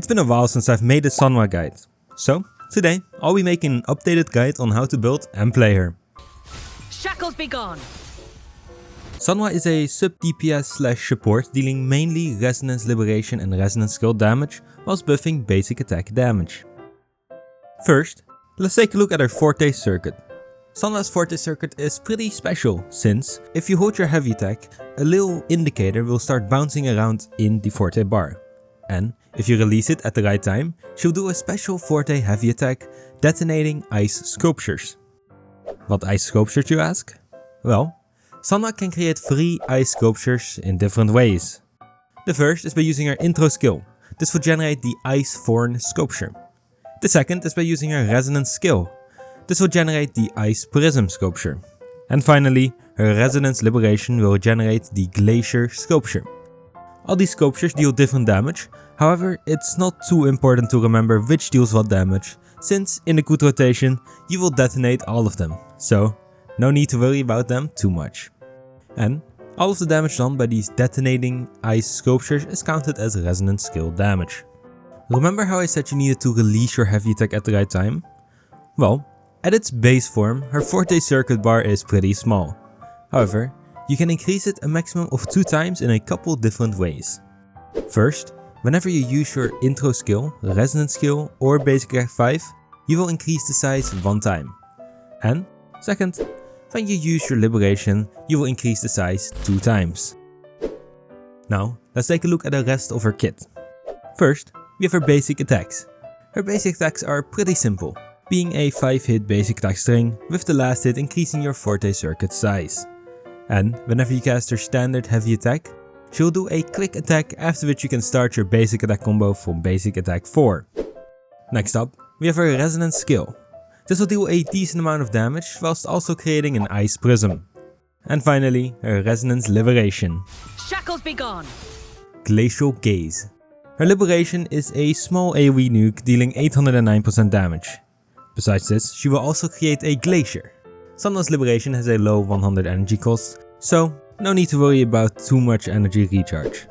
been a while since I've made a Sanhua guide, so today I'll be making an updated guide on how to build and play her. Shackles be gone! Sanhua is a sub-DPS/support dealing mainly resonance liberation and resonance skill damage whilst buffing basic attack damage. First, let's take a look at her Forte circuit. Sanhua's Forte circuit is pretty special since if you hold your heavy attack, a little indicator will start bouncing around in the Forte bar. And if you release it at the right time, she'll do a special Forte heavy attack detonating ice sculptures. What ice sculptures, you ask? Well, Sanhua can create 3 ice sculptures in different ways. The first is by using her intro skill. This will generate the Ice Thorn sculpture. The second is by using her resonance skill. This will generate the Ice Prism sculpture. And finally, her resonance liberation will generate the Glacier sculpture. All these sculptures deal different damage, however it's not too important to remember which deals what damage, since in the good rotation you will detonate all of them, so no need to worry about them too much. And all of the damage done by these detonating ice sculptures is counted as resonance skill damage. Remember how I said you needed to release your heavy attack at the right time? Well, at its base form, her Forte circuit bar is pretty small. However, you can increase it a maximum of 2 times in a couple different ways. First, whenever you use your intro skill, resonance skill or basic attack 5, you will increase the size 1 time. And second, when you use your liberation, you will increase the size 2 times. Now, let's take a look at the rest of her kit. First, we have her basic attacks. Her basic attacks are pretty simple, being a 5-hit basic attack string, with the last hit increasing your Forte circuit size. And whenever you cast her standard heavy attack, she'll do a quick attack, after which you can start your basic attack combo from basic attack 4. Next up, we have her resonance skill. This will deal a decent amount of damage whilst also creating an ice prism. And finally, her resonance liberation. Shackles be gone! Glacial Gaze. Her liberation is a small AoE nuke dealing 809% damage. Besides this, she will also create a glacier. Sanhua's liberation has a low 100 energy cost, so no need to worry about too much energy recharge.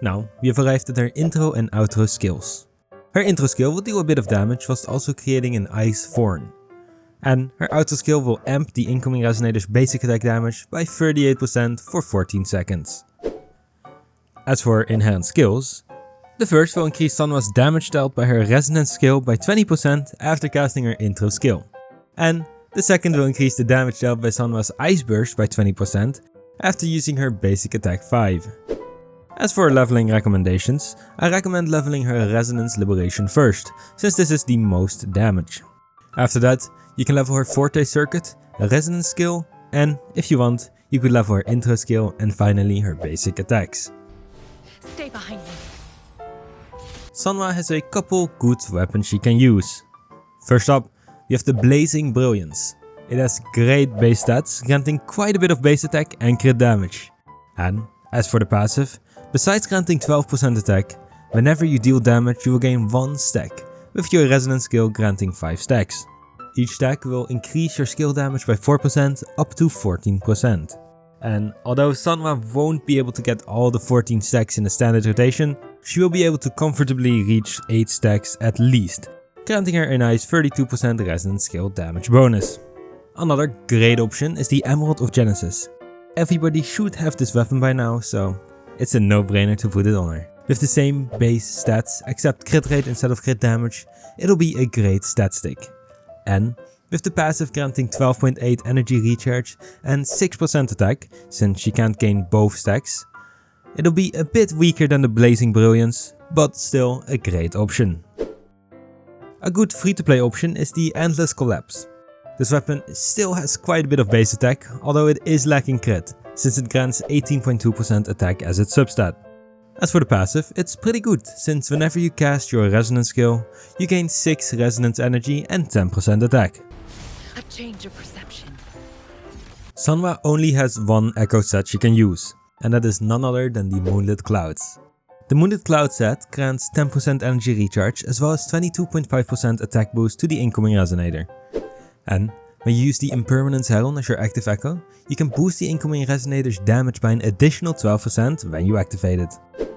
Now, we have arrived at her intro and outro skills. Her intro skill will deal a bit of damage whilst also creating an Ice Thorn. And her outro skill will amp the incoming resonator's basic attack damage by 38% for 14 seconds. As for her inherent skills, the first will increase Sanhua's damage dealt by her resonance skill by 20% after casting her intro skill. And the second will increase the damage dealt by Sanhua's Ice Burst by 20% after using her basic attack 5. As for leveling recommendations, I recommend leveling her resonance liberation first, since this is the most damage. After that, you can level her Forte circuit, a resonance skill, and if you want, you could level her intro skill and finally her basic attacks. Stay behind me. Sanhua has a couple good weapons she can use. First up, you have the Blazing Brilliance. It has great base stats, granting quite a bit of base attack and crit damage. And as for the passive, besides granting 12% attack, whenever you deal damage you will gain 1 stack, with your resonance skill granting 5 stacks. Each stack will increase your skill damage by 4% up to 14%. And although Sanhua won't be able to get all the 14 stacks in the standard rotation, she will be able to comfortably reach 8 stacks at least, granting her a nice 32% resonance skill damage bonus. Another great option is the Emerald of Genesis. Everybody should have this weapon by now, so it's a no-brainer to put it on her. With the same base stats except crit rate instead of crit damage, it'll be a great stat stick. And with the passive granting 12.8 energy recharge and 6% attack, since she can't gain both stacks, it'll be a bit weaker than the Blazing Brilliance, but still a great option. A good free-to-play option is the Endless Collapse. This weapon still has quite a bit of base attack, although it is lacking crit, since it grants 18.2% attack as its substat. As for the passive, it's pretty good, since whenever you cast your resonance skill, you gain 6 resonance energy and 10% attack. A change of perception. Sanhua only has 1 echo set she can use, and that is none other than the Moonlit Clouds. The Moonlit Cloud set grants 10% energy recharge as well as 22.5% attack boost to the incoming resonator. And when you use the Impermanence Heron as your active echo, you can boost the incoming resonator's damage by an additional 12% when you activate it.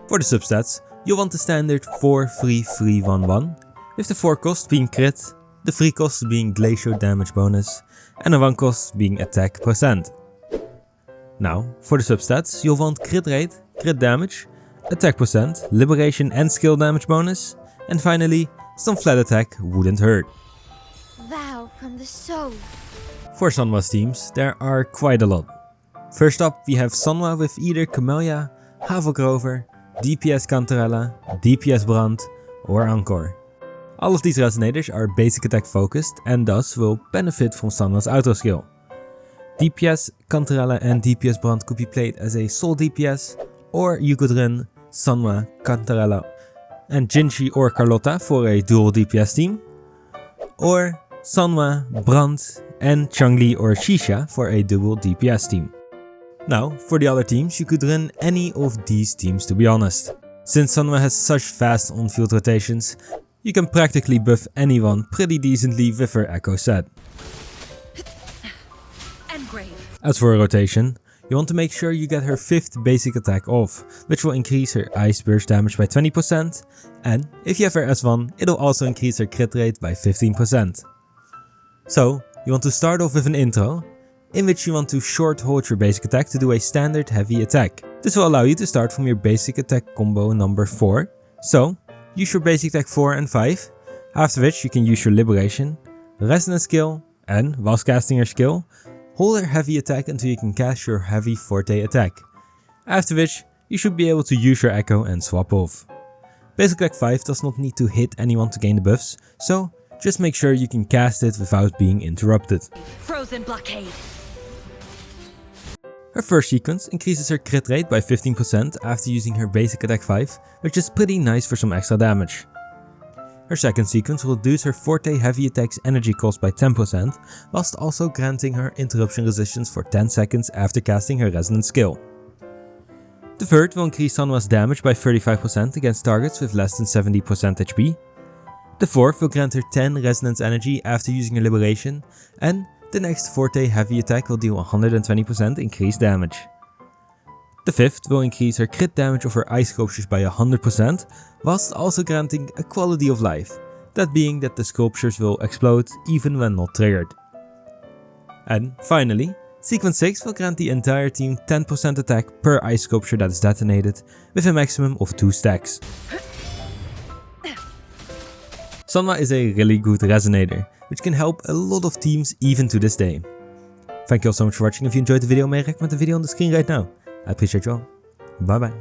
For the substats, you'll want the standard 4-3-3-1-1, with the 4 cost being crit, the 3 cost being glacial damage bonus, and the 1 cost being attack percent. Now, for the substats, you'll want crit rate, crit damage, attack percent, liberation and skill damage bonus, and finally, some flat attack wouldn't hurt. Vow from the soul. For Sanhua's teams, there are quite a lot. First up, we have Sanhua with either Camellia, Havelgrover, DPS Cantarella, DPS Brand, or Anchor. All of these resonators are basic attack focused and thus will benefit from Sanhua's auto skill. DPS Cantarella and DPS Brand could be played as a sole DPS, or you could run Sanhua, Cantarella and Jinchi or Carlotta for a dual DPS team, or Sanhua, Brand and Changli or Shisha for a double DPS team. Now, for the other teams, you could run any of these teams to be honest. Since Sanhua has such fast on-field rotations, you can practically buff anyone pretty decently with her Echo set. As for a rotation, you want to make sure you get her 5th basic attack off, which will increase her Ice Burst damage by 20%, and if you have her S1, it'll also increase her crit rate by 15%. So, you want to start off with an intro, in which you want to short hold your basic attack to do a standard heavy attack. This will allow you to start from your basic attack combo number 4, so use your basic attack 4 and 5, after which you can use your liberation, resonance skill, and whilst casting your skill, hold her heavy attack until you can cast your heavy forte attack, after which you should be able to use your echo and swap off. Basic attack 5 does not need to hit anyone to gain the buffs, so just make sure you can cast it without being interrupted. Frozen blockade. Her first sequence increases her crit rate by 15% after using her basic attack 5, which is pretty nice for some extra damage. Her second sequence will reduce her forte heavy attack's energy cost by 10%, whilst also granting her interruption resistance for 10 seconds after casting her resonance skill. The third will increase Sanhua's damage by 35% against targets with less than 70% HP. The fourth will grant her 10 resonance energy after using her liberation, and the next forte heavy attack will deal 120% increased damage. The fifth will increase her crit damage of her ice sculptures by 100%, whilst also granting a quality of life, that being that the sculptures will explode even when not triggered. And finally, sequence 6 will grant the entire team 10% attack per ice sculpture that is detonated, with a maximum of 2 stacks. Sanhua is a really good resonator, which can help a lot of teams even to this day. Thank you all so much for watching. If you enjoyed the video, may I recommend the video on the screen right now. I appreciate you all. Bye bye.